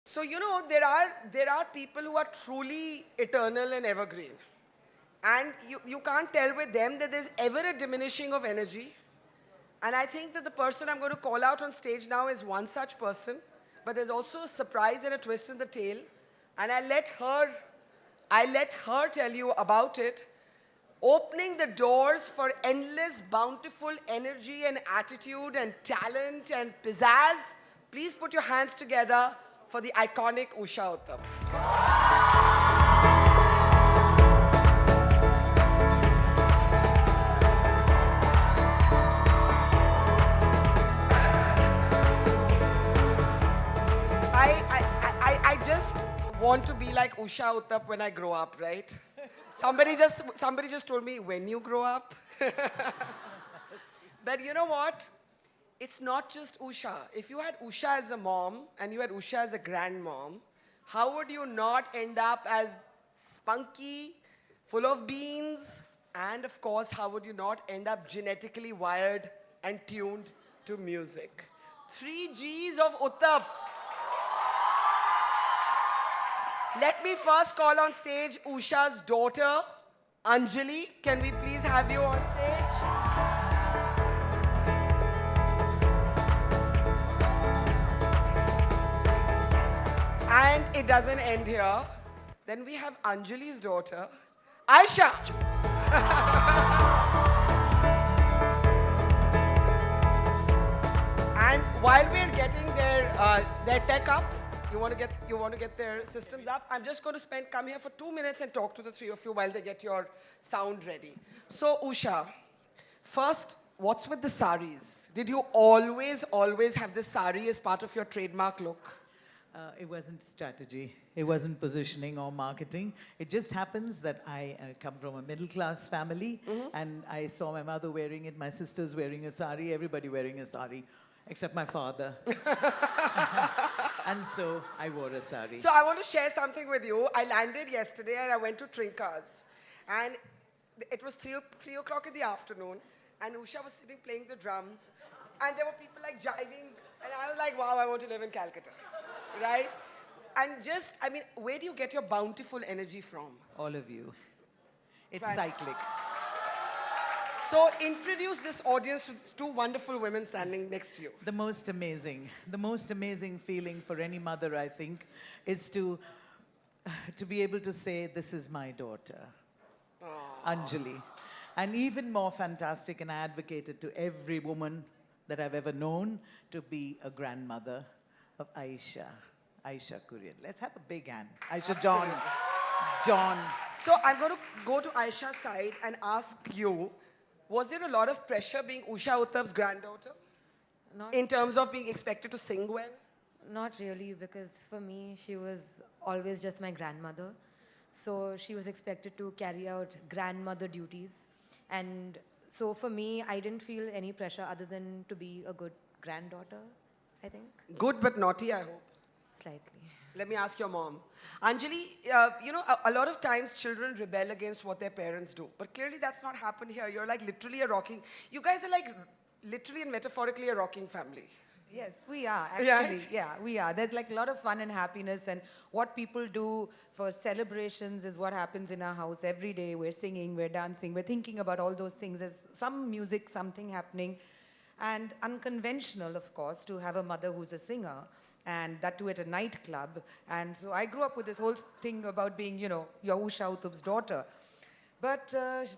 So, there are people who are truly eternal and evergreen. And you can't tell with them that there's ever a diminishing of energy. And I think that the person I'm going to call out on stage now is one such person. But there's also a surprise and a twist in the tail. And I let her tell you about it, opening the doors for endless, bountiful energy and attitude and talent and pizzazz. Please put your hands together for the iconic Usha Uthup. I just want to be like Usha Uthup when I grow up, right? Somebody just told me, when you grow up. But you know what? It's not just Usha. If you had Usha as a mom and you had Usha as a grandmom, how would you not end up as spunky, full of beans? And of course, how would you not end up genetically wired and tuned to music? 3 Gs of Uthup. Let me first call on stage Usha's daughter, Anjali. Can we please have you on stage? And it doesn't end here. Then we have Anjali's daughter, Ayesha. And while we're getting their tech up, you want to get their systems up. I'm just going to come here for 2 minutes and talk to the three of you while they get your sound ready. So Usha, first, what's with the saris? Did you always have the sari as part of your trademark look? It wasn't strategy. It wasn't positioning or marketing. It just happens that I come from a middle-class family, and I saw my mother wearing it, my sisters wearing a sari, everybody wearing a sari, except my father. And so I wore a sari. So I want to share something with you. I landed yesterday and I went to Trincas. And it was 3 o'clock in the afternoon, and Usha was sitting playing the drums, and there were people like jiving, and I was like, wow, I want to live in Calcutta. Right? And where do you get your bountiful energy from? All of you. It's Right. cyclic. So introduce this audience to 2 wonderful women standing next to you. The most amazing feeling for any mother, I think, is to be able to say, this is my daughter, Anjali. And even more fantastic, and I advocated to every woman that I've ever known to be a grandmother of Ayesha Kurian. Let's have a big hand. Ayesha, John. So I'm going to go to Ayesha's side and ask you, was there a lot of pressure being Usha Uthup's granddaughter? In terms of being expected to sing well? Not really, because for me, she was always just my grandmother. So she was expected to carry out grandmother duties. And so for me, I didn't feel any pressure other than to be a good granddaughter, I think. Good but naughty, I hope. Slightly. Let me ask your mom. Anjali, a lot of times children rebel against what their parents do. But clearly that's not happened here. You're like literally you guys are like literally and metaphorically a rocking family. Yes, we are, actually. Yeah, we are. There's like a lot of fun and happiness, and what people do for celebrations is what happens in our house every day. We're singing, we're dancing, we're thinking about all those things. There's some music, something happening. And unconventional, of course, to have a mother who's a singer, and that too at a nightclub. And so I grew up with this whole thing about being, your Usha Uthup's daughter. But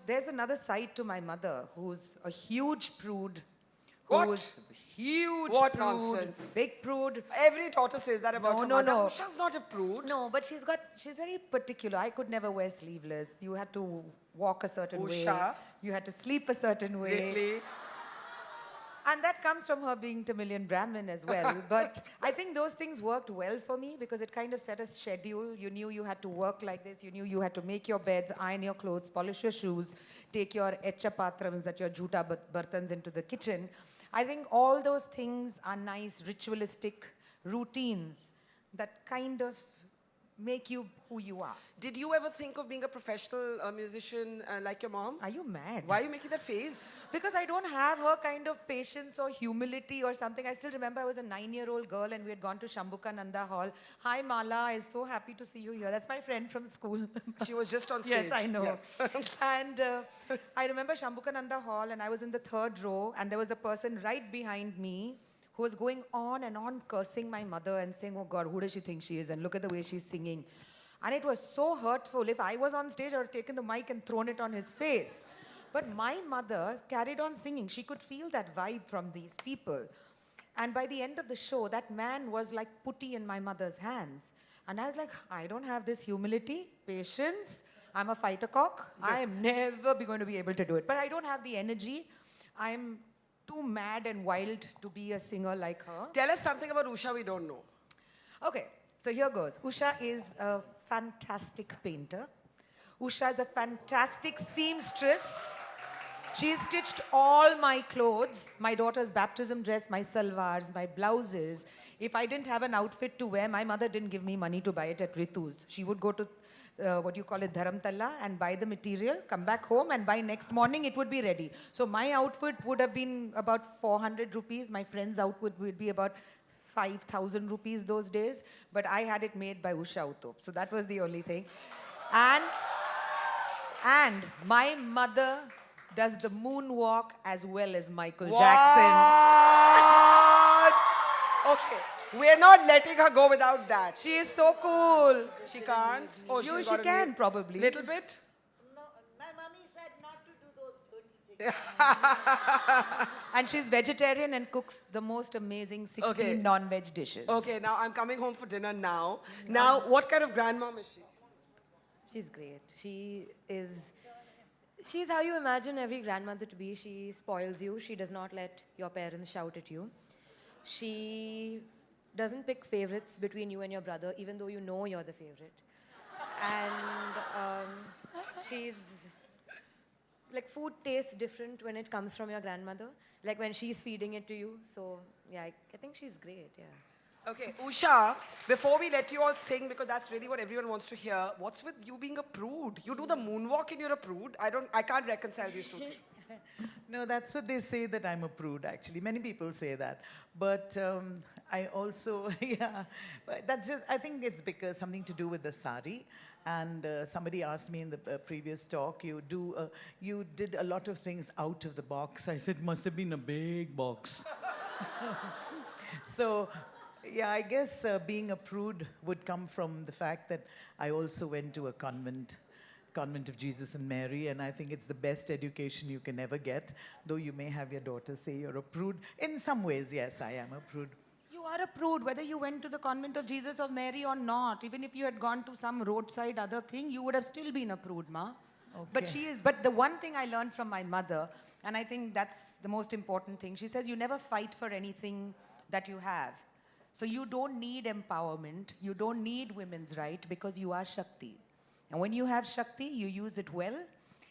there's another side to my mother, who's a huge prude. What? Huge What prude, nonsense. big prude. Every daughter says that about her mother. No. Usha's not a prude. No, but she's very particular. I could never wear sleeveless. You had to walk a certain way. Usha? You had to sleep a certain way. Really? And that comes from her being Tamilian Brahmin as well. But I think those things worked well for me because it kind of set a schedule. You knew you had to work like this. You knew you had to make your beds, iron your clothes, polish your shoes, take your echa patrams, that your juta bartans, into the kitchen. I think all those things are nice, ritualistic routines that kind of make you who you are. Did you ever think of being a professional musician like your mom? Are you mad? Why are you making that face? Because I don't have her kind of patience or humility or something. I still remember I was a 9-year-old girl and we had gone to Shambhukananda Hall. Hi Mala, I'm so happy to see you here. That's my friend from school. She was just on stage. Yes, I know. Yes. And I remember Shambhukananda Hall and I was in the 3rd row and there was a person right behind me who was going on and on cursing my mother and saying, oh God, who does she think she is? And look at the way she's singing. And it was so hurtful. If I was on stage, I would have taken the mic and thrown it on his face. But my mother carried on singing. She could feel that vibe from these people. And by the end of the show, that man was like putty in my mother's hands. And I was like, I don't have this humility, patience. I'm a fighter cock. I am never going to be able to do it. But I don't have the energy. I'm too mad and wild to be a singer like her. Tell us something about Usha we don't know. Okay, so here goes. Usha is a fantastic painter. Usha is a fantastic seamstress. She stitched all my clothes, my daughter's baptism dress, my salwars, my blouses. If I didn't have an outfit to wear, my mother didn't give me money to buy it at Ritu's. She would go to Dharamtala and buy the material, come back home and by next morning it would be ready. So my outfit would have been about 400 rupees. My friend's outfit would be about 5,000 rupees those days. But I had it made by Usha Uthup. So that was the only thing. And my mother does the moonwalk as well as Michael Jackson. Okay. We're not letting her go without that. She is so cool. She can't? Oh, She got a can probably. Little bit? No, my mommy said not to do those dirty things. And she's vegetarian and cooks the most amazing 16 Okay. non-veg dishes. Okay, now I'm coming home for dinner now. Now, what kind of grandmom is she? She's great. She's how you imagine every grandmother to be. She spoils you. She does not let your parents shout at you. She doesn't pick favorites between you and your brother, even though you know you're the favorite. And she's like, food tastes different when it comes from your grandmother, like when she's feeding it to you. So yeah, I think she's great. Yeah. Okay, Usha, before we let you all sing, because that's really what everyone wants to hear, what's with you being a prude? You do the moonwalk and you're a prude. I can't reconcile these two things. No, that's what they say, that I'm a prude, actually. Many people say that. But I also, yeah, but that's just, I think it's because something to do with the sari. And somebody asked me in the previous talk, you did a lot of things out of the box. I said, must have been a big box. So, yeah, I guess being a prude would come from the fact that I also went to a convent of Jesus and Mary, and I think it's the best education you can ever get, though you may have your daughter say you're a prude. In some ways, yes, I am a prude. You are a prude, whether you went to the convent of Jesus or Mary or not. Even if you had gone to some roadside other thing, you would have still been a prude, ma. Okay. But the one thing I learned from my mother, and I think that's the most important thing, she says you never fight for anything that you have. So you don't need empowerment, you don't need women's right, because you are Shakti. And when you have Shakti, you use it well,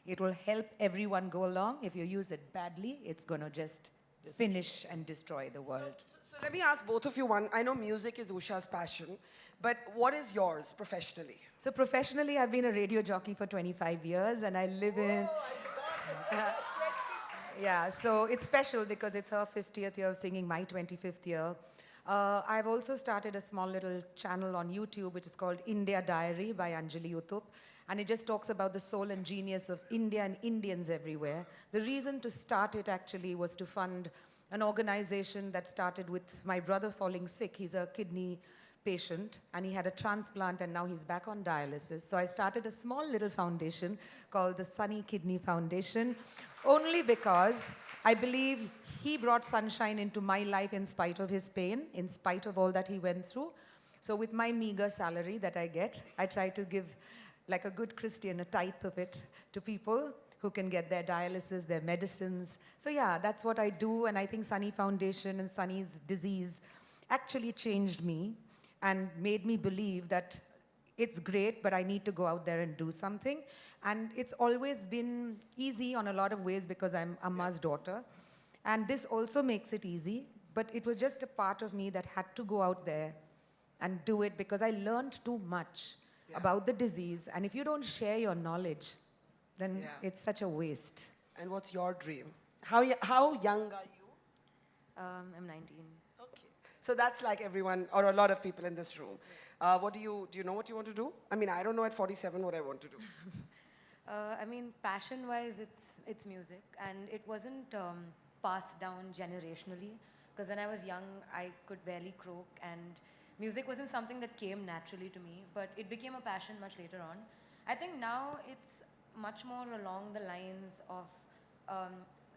it will help everyone go along. If you use it badly, it's going to just finish and destroy the world. So let me ask both of you one. I know music is Usha's passion, but what is yours professionally? So professionally, I've been a radio jockey for 25 years and I live in... yeah, so it's special because it's her 50th year of singing, my 25th year. I've also started a small little channel on YouTube which is called India Diary by Anjali Uthup. And it just talks about the soul and genius of India and Indians everywhere. The reason to start it actually was to fund an organization that started with my brother falling sick. He's a kidney patient and he had a transplant and now he's back on dialysis. So I started a small little foundation called the Sunny Kidney Foundation, only because I believe he brought sunshine into my life in spite of his pain, in spite of all that he went through. So with my meager salary that I get, I try to give, like a good Christian, a tithe of it to people who can get their dialysis, their medicines. So yeah, that's what I do. And I think Sunny Foundation and Sunny's disease actually changed me and made me believe that it's great, but I need to go out there and do something. And it's always been easy on a lot of ways because I'm Amma's daughter. And this also makes it easy, but it was just a part of me that had to go out there and do it because I learned too much about the disease. And if you don't share your knowledge, then it's such a waste. And what's your dream? How young are you? I'm 19. Okay. So that's like everyone, or a lot of people in this room. Do you know what you want to do? I mean, I don't know at 47 what I want to do. I mean, passion-wise, it's music, and it wasn't passed down generationally. Because when I was young, I could barely croak, and music wasn't something that came naturally to me. But it became a passion much later on. I think now it's much more along the lines of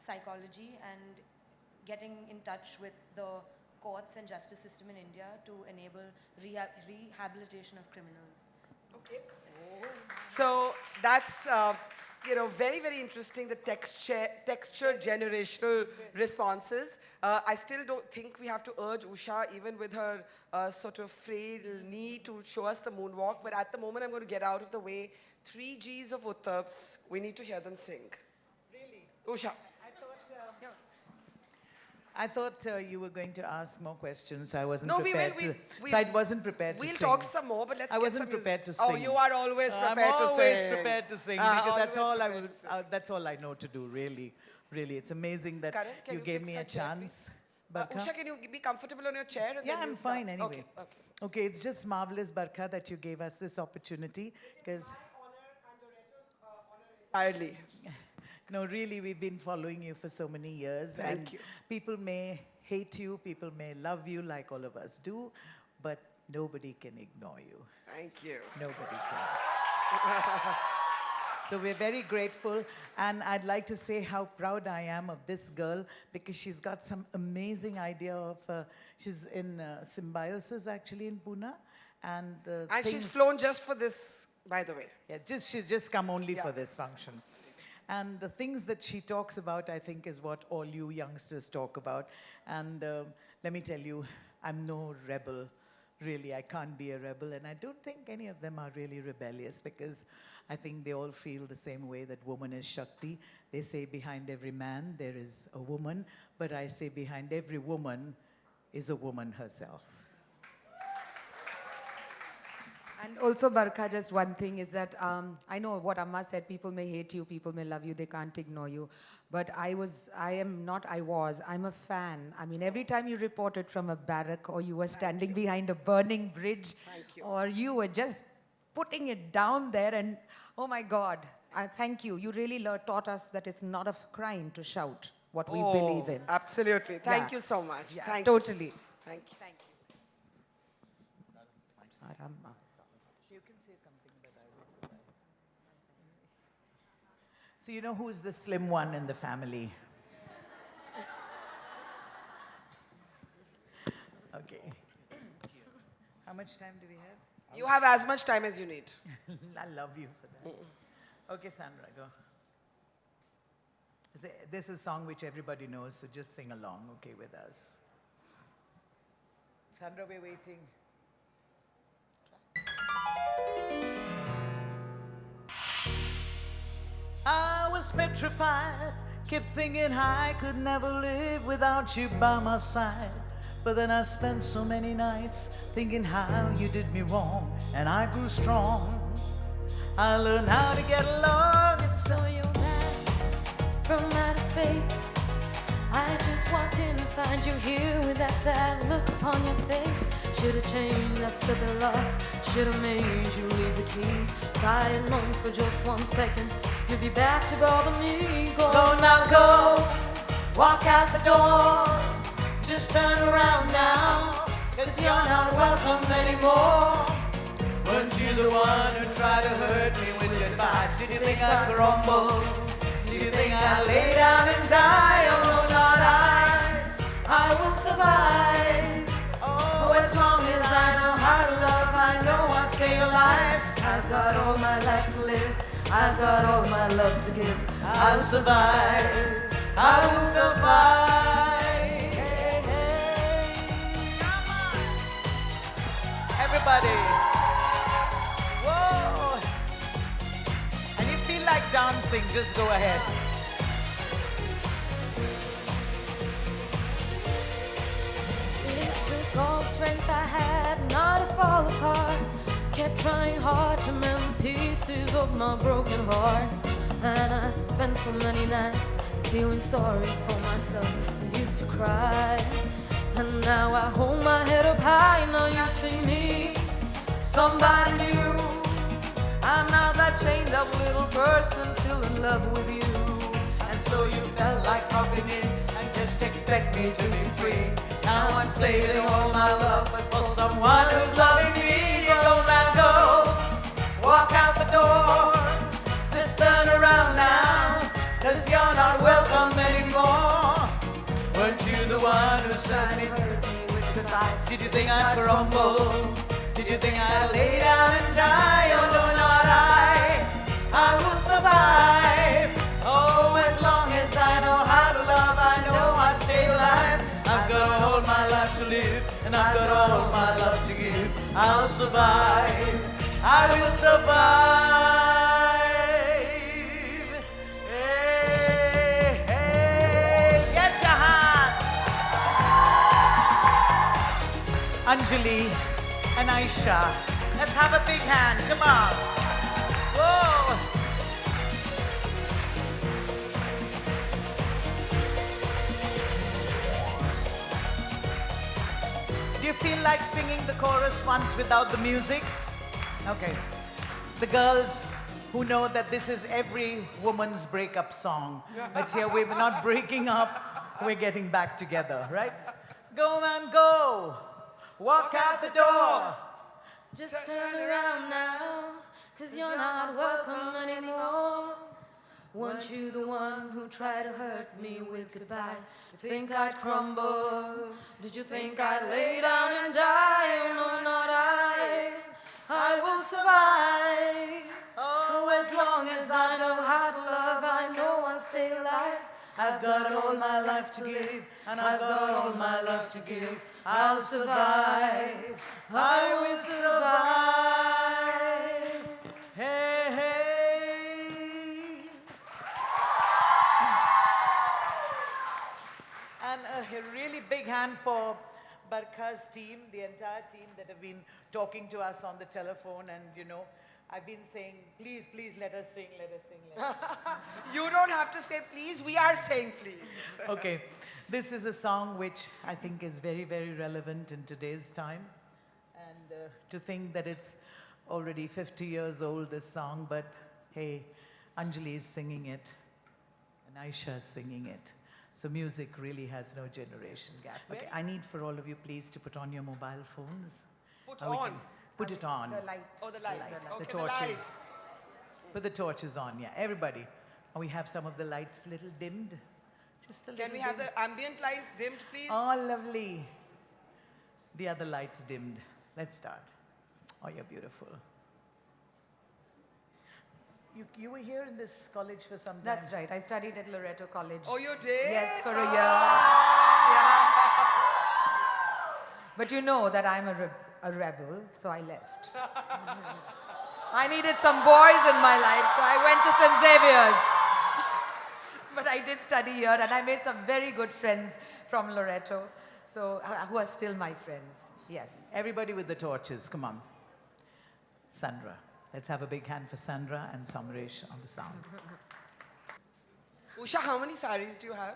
psychology and getting in touch with the courts and justice system in India to enable rehabilitation of criminals. Okay. So that's very, very interesting, the texture generational responses. I still don't think we have to urge Usha, even with her sort of frail knee, to show us the moonwalk. But at the moment, I'm going to get out of the way. 3 Gs of Uthups. We need to hear them sing. Really? Usha. I thought you were going to ask more questions. I wasn't No, prepared so I wasn't prepared to sing. We'll talk some more, but let's I get wasn't some music. prepared to sing. Oh, you are always prepared to sing. I'm always prepared to sing because that's always all I know to do, really. Really, it's amazing that Karan, can you you gave fix me a that chair, chance. Barkha? Usha, can you be comfortable on your chair? And Yeah, then I'm we'll start? fine anyway. Okay. Okay, it's just marvelous, Barkha, that you gave us this opportunity because Entirely. no, really, we've been following you for so many years. Thank and you. People may hate you, people may love you like all of us do, but nobody can ignore you. Thank you. Nobody can. So we're very grateful, and I'd like to say how proud I am of this girl because she's got some amazing idea of, she's in Symbiosis actually in Pune, and She's flown just for this, by the way. yeah, she's just come only for this functions. And the things that she talks about, I think, is what all you youngsters talk about. And let me tell you, I'm no rebel. Really, I can't be a rebel. And I don't think any of them are really rebellious because I think they all feel the same way that woman is Shakti. They say behind every man there is a woman, but I say behind every woman is a woman herself. And also, Barkha, just one thing is that I know what Amma said, people may hate you, people may love you, they can't ignore you. But I'm a fan. I mean, every time you reported from a barrack or you were standing behind a burning bridge or you were just putting it down there and, oh my God, thank you. You really taught us that it's not a crime to shout what we believe in. Absolutely. Thank Yeah. you so much. Yeah, Thank totally. you. Thank you. Thank you. Aramma. You can say something, but I will. So you know who's the slim one in the family? Okay. How much time do we have? You have as much time as you need. I love you for that. Okay, Sandra, go. This is a song which everybody knows, so just sing along, okay, with us. Sandra, we're waiting. I was petrified, kept thinking I could never live without you by my side. But then I spent so many nights thinking how you did me wrong, and I grew strong. I learned how to get along, and so So you're back from outer space. I just walked in and find you here with that sad look upon your face. Should've changed that slip of luck. Should've made you leave the key. If I had known for just 1 second you'd be back to bother me. go now, go, walk out the door. Just turn around now, 'cause you're not welcome anymore. Weren't you the one who tried to hurt me with your thigh? Did you think I'd crumble? Did you think I'd lay down and die? Oh, no, not I will survive. Oh, as long as I know how to love, I know I'll stay alive. I've got all my life to live. I've got all my love to give. I'll survive. I will survive. Hey, hey. Come on. Everybody. Whoa. And you feel like dancing, just go ahead. It took all the strength I had, not a fall apart. Kept trying hard to mend the pieces of my broken heart. And I spent so many nights feeling sorry for myself. I used to cry. And now I hold my head up high. Now you see me, somebody new. I'm now that chained up little person still in love with you. And so you felt like dropping in and just expect me to be free. Now I'm saving all my love for someone who's loving me. You don't let go, walk out the door. Just turn around now, 'cause you're not welcome anymore. Weren't you the one who suddenly hurt me with goodbye? Did you think I'd crumble? Did you think I'd lay down and die? Oh no, not I will survive. Oh, as long as I know how to love, I know I'll stay alive. I've got all my life to live, and I've got all my love to give. I'll survive, I will survive. Hey, hey, get your hand. Anjali and Ayesha, let's have a big hand, come on. Whoa. Do you feel like singing the chorus once without the music? Okay. The girls who know that this is every woman's breakup song. But here we're not breaking up, we're getting back together, right? Go man, go. Walk out the door. Just turn around now, 'cause you're not welcome anymore. Weren't you the one who tried to hurt me with goodbye? Think I'd crumble? Did you think I'd lay down and die? Oh no, not I will survive. Oh, as long as I know how to love, I know I'll stay alive. I've got all my life to give, and I've got all my love to give. I'll survive, I will survive. Hey, hey. And a really big hand for Barkha's team, the entire team that have been talking to us on the telephone. And you know, I've been saying, please, please let us sing, let us sing, let us sing. You don't have to say please, we are saying please. Okay, this is a song which I think is very, very relevant in today's time. And to think that it's already 50 years old, this song, but hey, Anjali is singing it, and Ayesha is singing it. So music really has no generation gap. Okay, I need for all of you, please, to put on your mobile phones. Put Or we on. can Put it on. The light. Oh, the light. Okay, The the torches. lights. Put the torches on, yeah, everybody. And we have some of the lights little dimmed. Just a little Can we have dimmed. the ambient light dimmed, please? Oh, lovely. The other lights dimmed. Let's start. Oh, you're beautiful. You were here in this college for some time. That's right. I studied at Loreto College. Oh, you did? Yes, for a Ah. year. Yeah. But you know that I'm a rebel, so I left. I needed some boys in my life, so I went to St. Xavier's. But I did study here, and I made some very good friends from Loreto, so who are still my friends. Yes. Everybody with the torches, come on. Sandra. Let's have a big hand for Sandra and Samresh on the sound. Usha, how many saris do you have?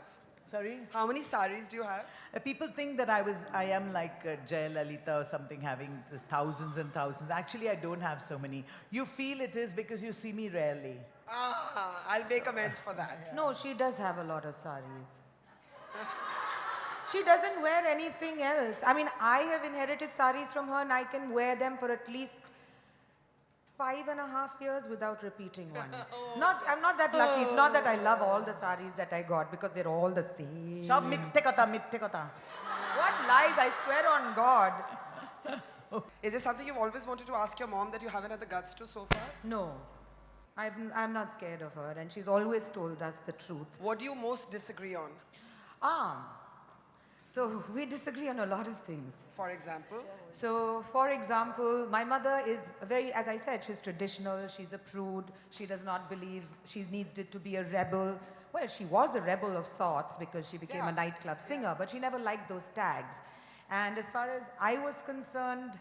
Sorry? How many saris do you have? People think that I am like Jay Lalita or something, having this thousands and thousands. Actually, I don't have so many. You feel it is because you see me rarely. Ah, I'll make amends for that. No, she does have a lot of saris. She doesn't wear anything else. I mean, I have inherited saris from her, and I can wear them for at least 5.5 years without repeating one. I'm not that lucky. It's not that I love all the saris that I got, because they're all the same. Sab mitte kotha. What lies, I swear on God. Is there something you've always wanted to ask your mom that you haven't had the guts to so far? No, I'm not scared of her, and she's always told us the truth. What do you most disagree on? So we disagree on a lot of things. For example? So, for example, my mother is as I said, she's traditional, she's a prude, she does not believe she needed to be a rebel. Well, she was a rebel of sorts because she became a nightclub singer, but she never liked those tags. And as far as I was concerned,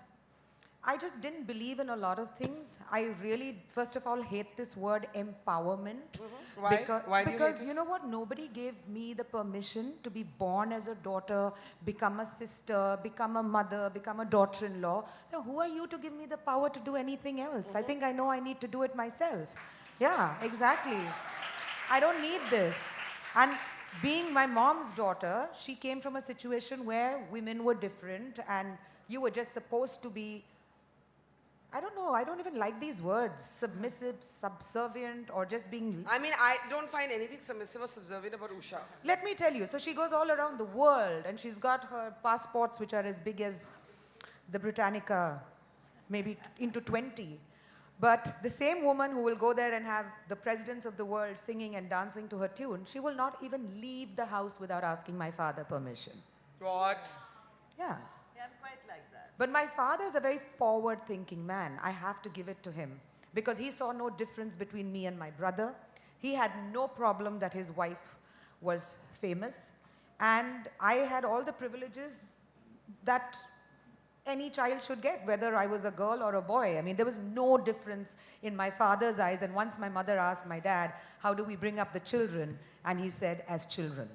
I just didn't believe in a lot of things. I really, first of all, hate this word empowerment. Why? Why do you Because hate you it? know what? Nobody gave me the permission to be born as a daughter, become a sister, become a mother, become a daughter-in-law. Now, who are you to give me the power to do anything else? I think I know I need to do it myself. Yeah, exactly. I don't need this. And being my mom's daughter, she came from a situation where women were different and you were just supposed to be, I don't know, I don't even like these words, submissive, subservient, or just being... I mean, I don't find anything submissive or subservient about Usha. Let me tell you, so she goes all around the world and she's got her passports which are as big as the Britannica, maybe into 20. But the same woman who will go there and have the presidents of the world singing and dancing to her tune, she will not even leave the house without asking my father permission. What? Yeah. I'm quite like that. But my father is a very forward-thinking man. I have to give it to him because he saw no difference between me and my brother. He had no problem that his wife was famous. And I had all the privileges that any child should get, whether I was a girl or a boy. I mean, there was no difference in my father's eyes. And once my mother asked my dad, how do we bring up the children? And he said, as children.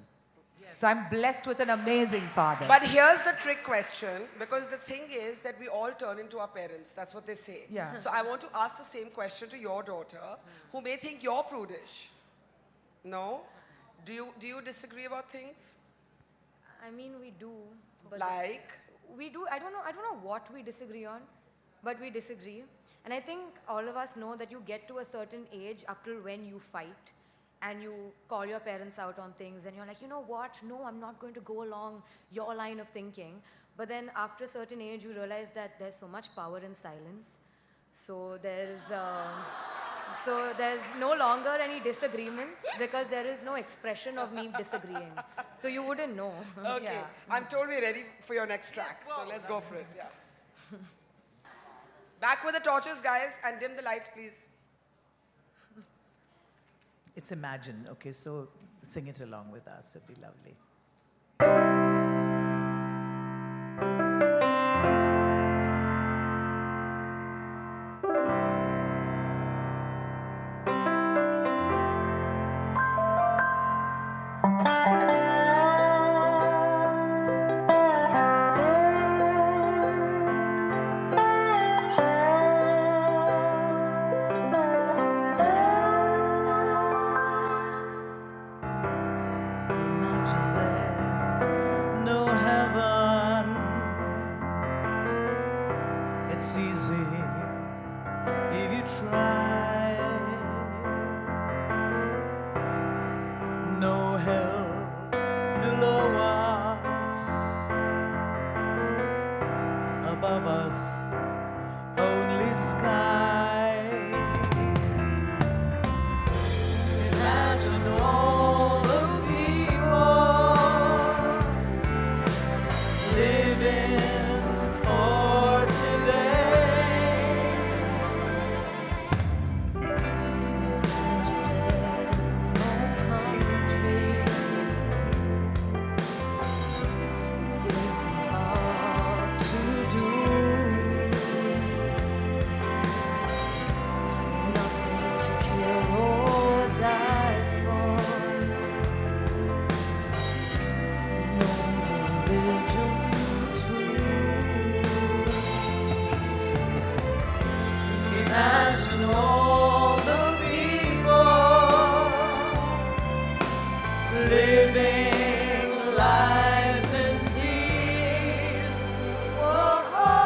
So I'm blessed with an amazing father. But here's the trick question, because the thing is that we all turn into our parents. That's what they say. Yeah. So I want to ask the same question to your daughter, who may think you're prudish. No? Do you disagree about things? I mean, we do. But Like? we do. I don't know what we disagree on, but we disagree. And I think all of us know that you get to a certain age up till when you fight and you call your parents out on things and you're like, you know what? No, I'm not going to go along your line of thinking. But then after a certain age, you realize that there's so much power in silence. So there's no longer any disagreements because there is no expression of me disagreeing. So you wouldn't know. Okay. Yeah. I'm told we're ready for your next track. So let's go for it. Yeah. Back with the torches, guys, and dim the lights, please. It's Imagine, okay, so sing it along with us, it'd be lovely. Imagine there's no heaven. It's easy if you try. No hell below us, above us, only sky. Imagine all the people living for today. There's no countries. It isn't hard to do. Nothing to kill or die for. No religion too. Imagine all the people living life in peace. Whoa,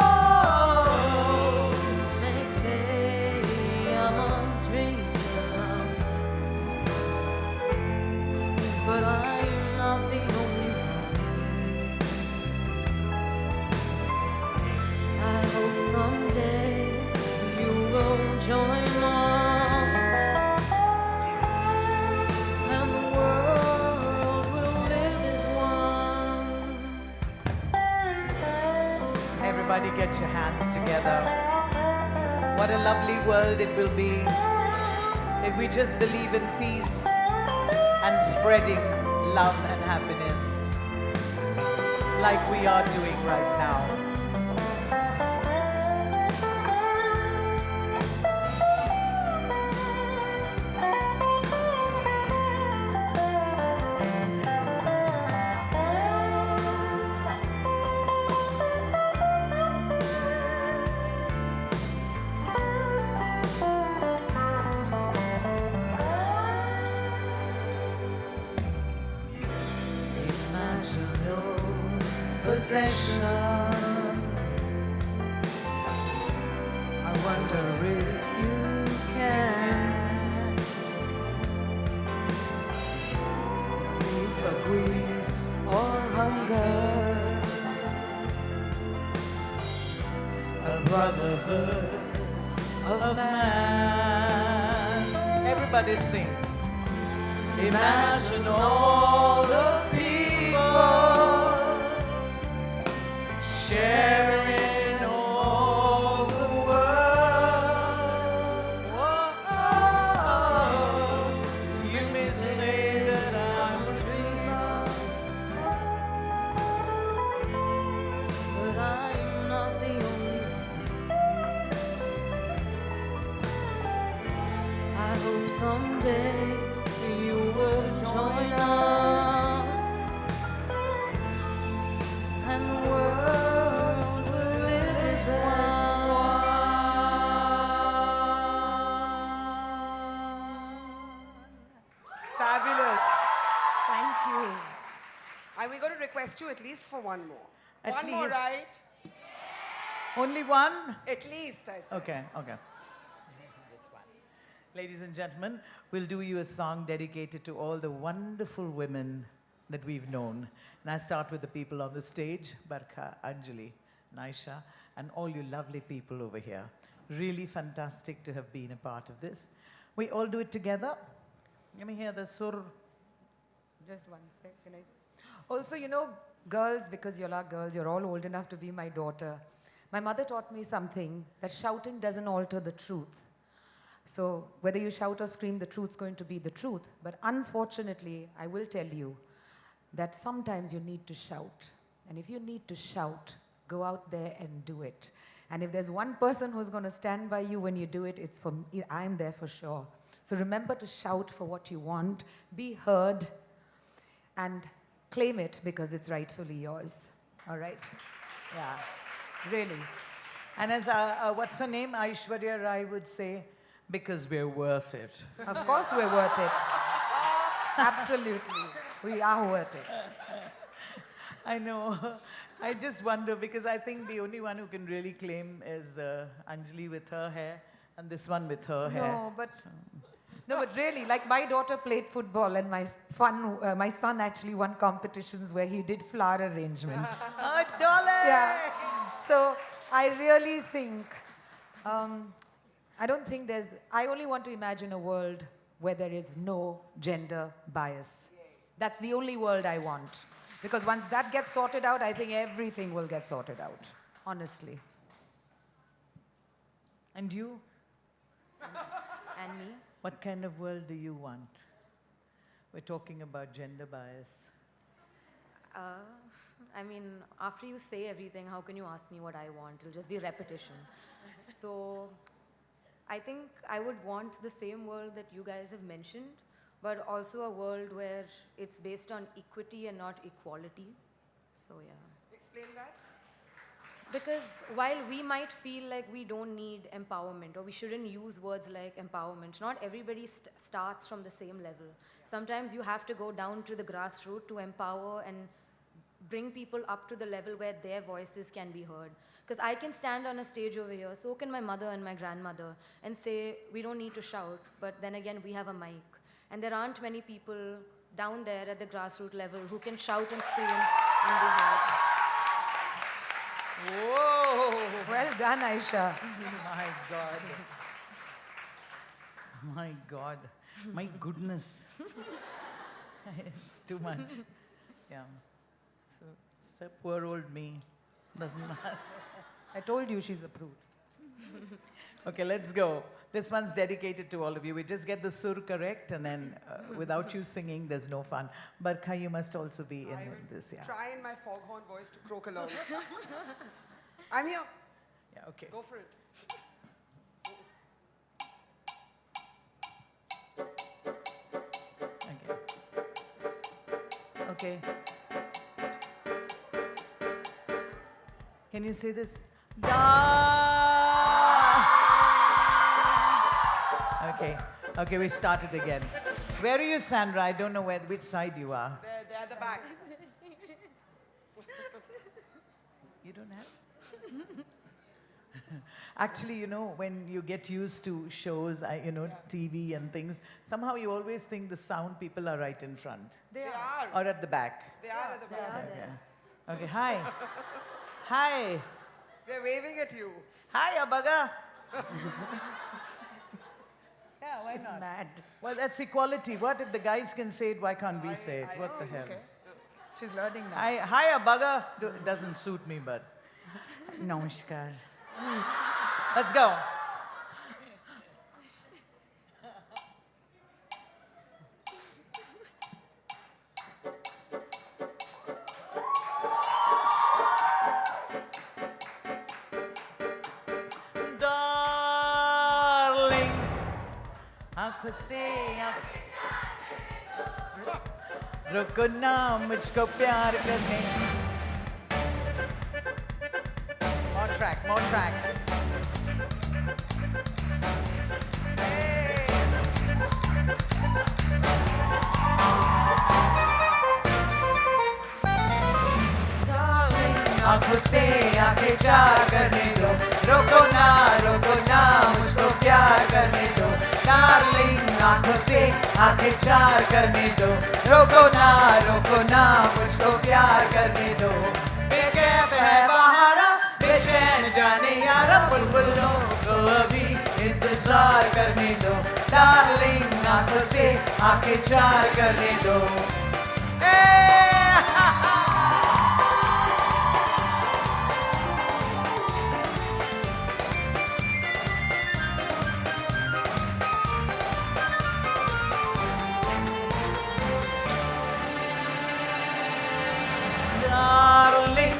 they say I'm a dreamer, but I'm not the only one. I hope someday you will join us, and the world will live as one. Everybody get your hands together. What a lovely world it will be if we just believe in peace and spreading love and happiness like we are doing right now. possessions. I wonder if you can. Need for greed or hunger, a brotherhood of man. Everybody sing. Imagine all the people sharing all the world. Whoa, you may say that I'm a dreamer, But I'm not the only one. I hope someday you will join us, and the world will live as Fabulous. Thank you. And we're going to request you at least for one more. At one more, least. right? Only one? At least, I said. Okay, okay. Ladies and gentlemen, we'll do you a song dedicated to all the wonderful women that we've known. And I start with the people on the stage, Barkha, Anjali, Ayesha, and all you lovely people over here. Really fantastic to have been a part of this. We all do it together. Let me hear the sur. Just one second. Also, you know, girls, because you're all girls, you're all old enough to be my daughter. My mother taught me something, that shouting doesn't alter the truth. So whether you shout or scream, the truth's going to be the truth. But unfortunately, I will tell you that sometimes you need to shout. And if you need to shout, go out there and do it. And if there's one person who's going to stand by you when you do it, it's for me. I'm there for sure. So remember to shout for what you want, be heard, and claim it because it's rightfully yours. All right? Yeah, really. And as, what's her name? Aishwarya Rai would say, because we're worth it. Of course we're worth it. Absolutely. We are worth it. I know. I just wonder because I think the only one who can really claim is Anjali with her hair and this one with her hair. No, but really, like my daughter played football and my son actually won competitions where he did flower arrangement. Oh, darling! Yeah. So I really think, I only want to imagine a world where there is no gender bias. That's the only world I want. Because once that gets sorted out, I think everything will get sorted out, honestly. And you? And me? What kind of world do you want? We're talking about gender bias. I mean, after you say everything, how can you ask me what I want? It'll just be repetition. So, I think I would want the same world that you guys have mentioned, but also a world where it's based on equity and not equality. So, yeah. Explain that. Because while we might feel like we don't need empowerment or we shouldn't use words like empowerment, not everybody starts from the same level. Sometimes you have to go down to the grassroots to empower and bring people up to the level where their voices can be heard. Because I can stand on a stage over here, so can my mother and my grandmother, and say, we don't need to shout, but then again, we have a mic. And there aren't many people down there at the grassroots level who can shout and scream and be heard. Whoa! Well done, Ayesha. My God. My God. My goodness. It's too much. Yeah. So poor old me. Doesn't matter. I told you she's approved. Okay, let's go. This one's dedicated to all of you. We just get the sur correct, and then without you singing, there's no fun. Barkha, you must also be in this. Yeah. Try in my foghorn voice to croak along. I'm here. Yeah. Okay. Go for it. Okay. Can you say this? Okay. Okay, we start it again. Where are you, Sandra? I don't know which side you are. They're at the back. don't have? Actually, you know, when you get used to shows, TV and things, somehow you always think the sound people are right in front. They are. Or at the back. They are at the back. Okay, hi. Hi. They're waving at you. Hi, Abaga. Yeah, why not? Mad. Well, that's equality. What if the guys can say it, why can't we say it? What the hell? Okay. She's learning now. Hi, Abaga. It doesn't suit me, but namaskar. Let's go. Darling, आँखों से रुको ना मुझको प्यार करने. More track, more track. Hey. Darling, आँखों से आंखें चार करने दो, रोको ना मुझको प्यार करने दो. Darling, आँखों से आंखें चार करने दो, रोको ना मुझको प्यार करने दो. बेकैफ है बहारा, बेचैन जाने यारा, बुलबुलों को अभी इंतजार करने दो. Darling, आँखों से आंखें चार करने दो. Darling,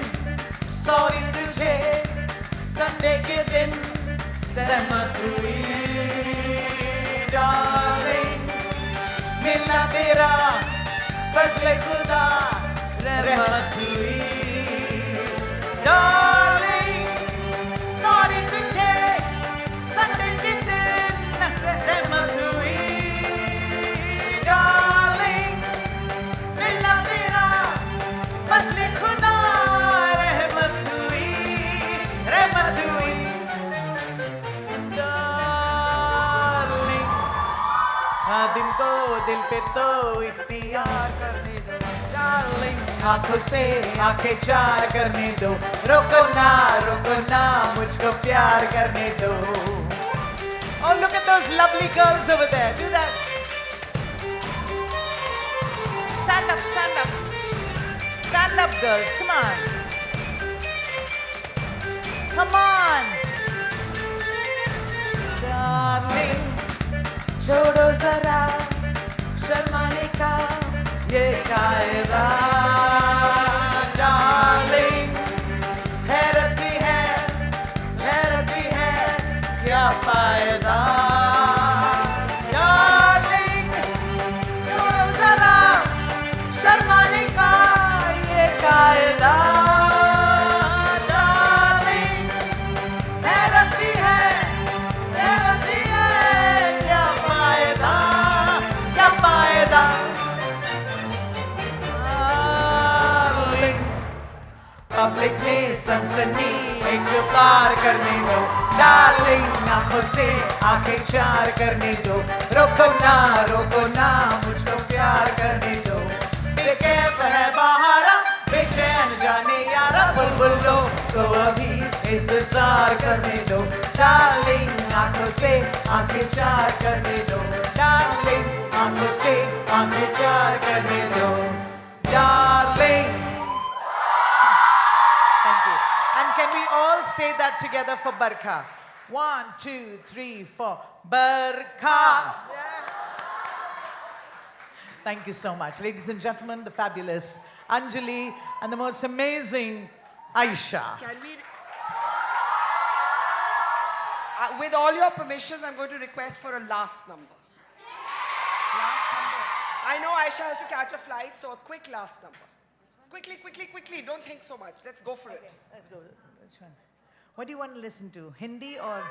sorry तुझे संडे के दिन सहमत हुई. Darling, मिलना तेरा फजले खुदा रहमत हुई. Darling, sorry तुझे संडे के दिन सहमत हुई. Darling, मिलना तेरा फजले खुदा रहमत हुई. Darling, दिल को दिल पे तो इख्तियार करने दो. Darling, आंखों से आंखें चार करने दो, रोको ना मुझको प्यार करने दो. Oh, look at those lovely girls over there. Do that. Stand up, stand up. Stand up, girls. Come on. Come on. Darling, छोड़ो जरा शर्माने का ये कायदा. Darling, हैरत भी है क्या फायदा. Darling, छोड़ो जरा शर्माने का ये कायदा. Darling, हैरत भी है क्या फायदा. Darling, पब्लिक में सनसनी एक बार करने दो. Darling, आंखों से आंखें चार करने दो, रोको ना मुझको प्यार करने दो. बेकैफ है बहारा, बेचैन जाने यारा, बुलबुलों को अभी इंतजार करने दो. Darling, आंखों से आंखें चार करने दो. Darling, आंखों से आंखें चार करने दो. Darling. Thank you. And can we all say that together for Barkha? 1, 2, 3, 4. Barkha. Thank you so much. Ladies and gentlemen, the fabulous Anjali and the most amazing Ayesha. Can we... with all your permissions, I'm going to request for a last number. I know Ayesha has to catch a flight, so a quick last number. Quickly. Don't think so much. Let's go for it. Let's go. Which one? What do you want to listen to? Hindi or...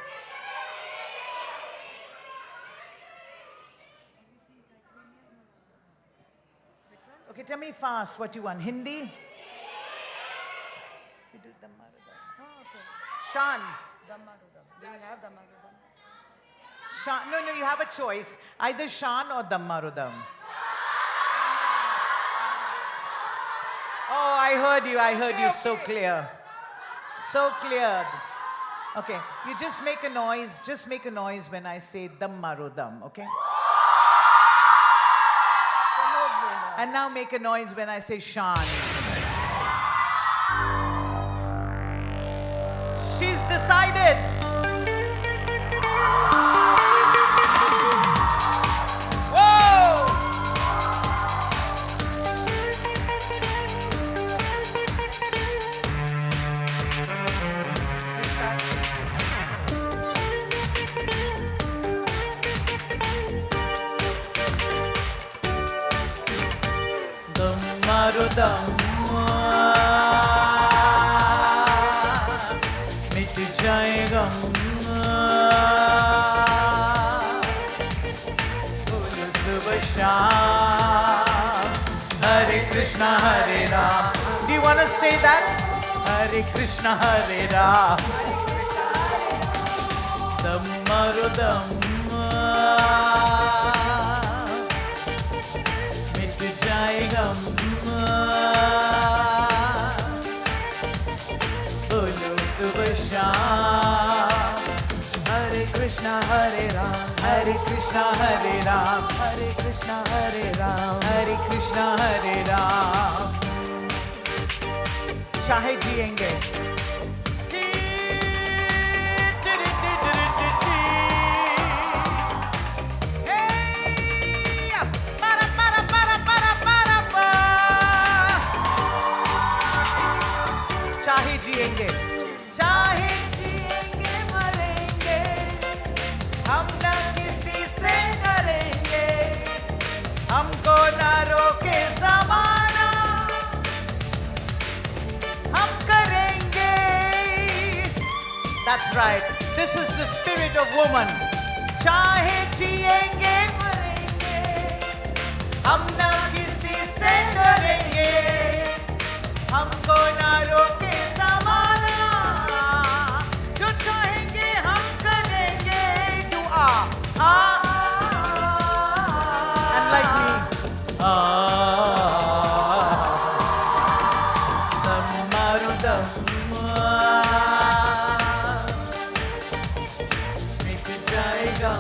Okay, tell me fast what you want. Hindi? We do the Marathi. Shan. Dammarudam. Do you have Dammarudam? Shan. No, you have a choice. Either Shan or Dammarudam. Oh, I heard you so clear. So clear. Okay, you just make a noise when I say Dammarudam, okay? And now make a noise when I say Shan. She's decided. Whoa! Dammarudam मिट जाएगा फूल सुबह शाम Hare Krishna Hare Ram. Do you want to say that? Hare Krishna Hare Ram. Dammarudam मिट जाएगा बोलो सुबह शाम Hare Krishna Hare Ram Hare Krishna Hare Ram Hare Krishna Hare Ram Hare Krishna Hare Ram चाहे जिएंगे चाहे जिएंगे मरेंगे हम न किसी से डरेंगे हमको न रोके ज़माना हम करेंगे. That's right. This is the spirit of woman. चाहे जिएंगे मरेंगे हम न किसी से डरेंगे हमको न रोके ज़माना जो चाहेंगे हम करेंगे दुआ and like me Dammarudam मिट जाएगा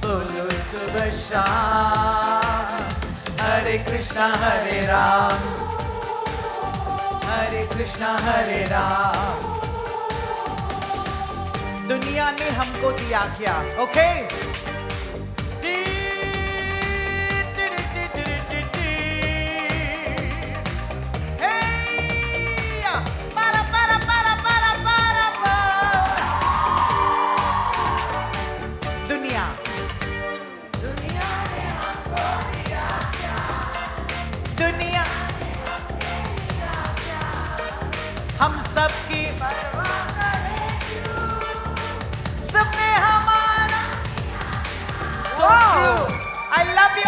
बोलो सुबह शाम Hare Krishna Hare Ram Hare Krishna Hare Ram दुनिया ने हमको दिया क्या ओके दुनिया दुनिया हम सबकी परवाह करें क्यों सबने हमारा so true I love you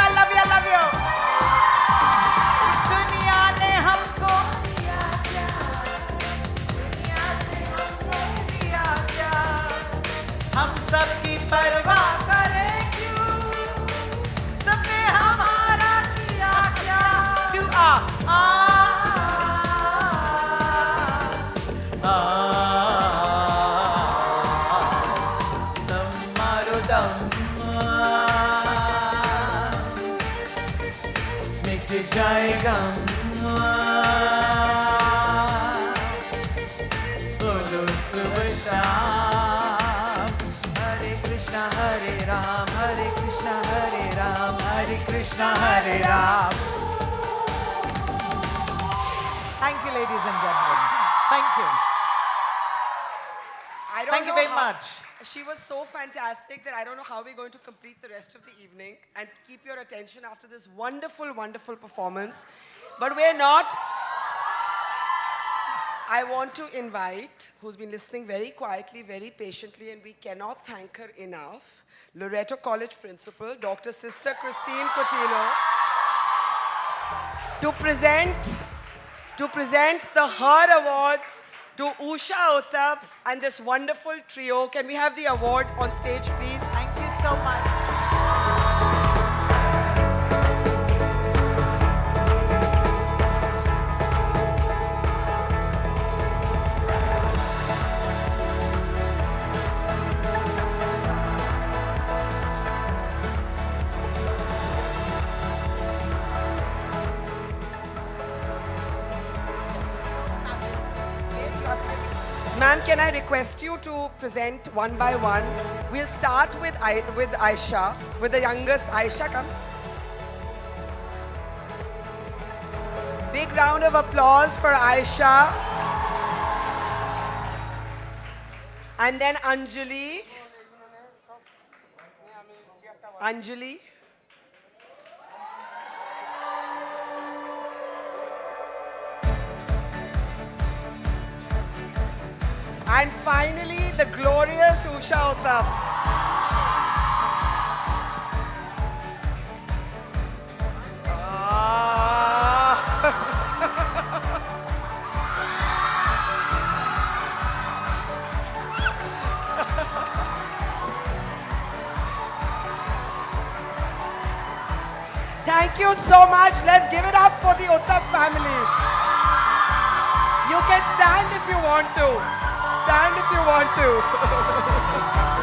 दुनिया ने हमको दिया क्या हम सबकी परवाह करें क्यों सबने हमारा किया क्या दुआ Dammarudam मिट जाएगा बोलो सुबह शाम Hare Krishna Hare Ram Hare Krishna Hare Ram Hare Krishna Hare Ram. Thank you, ladies and gentlemen. Thank you. Thank you very much. She was so fantastic that I don't know how we're going to complete the rest of the evening and keep your attention after this wonderful, wonderful performance. But we're not. I want to invite, who's been listening very quietly, very patiently, and we cannot thank her enough, Loreto College Principal, Dr. Sister Christine Coutinho, to present to present the Her Awards to Usha Uthup and this wonderful trio. Can we have the award on stage, please? Thank you so much. Ma'am, can I request you to present one by one? We'll start with Ayesha, with the youngest. Ayesha, come. Big round of applause for Ayesha. And then Anjali. Anjali. And finally, the glorious Usha Uthup. Thank you so much. Let's give it up for the Uthup family. You can stand if you want to. Stand if you want to.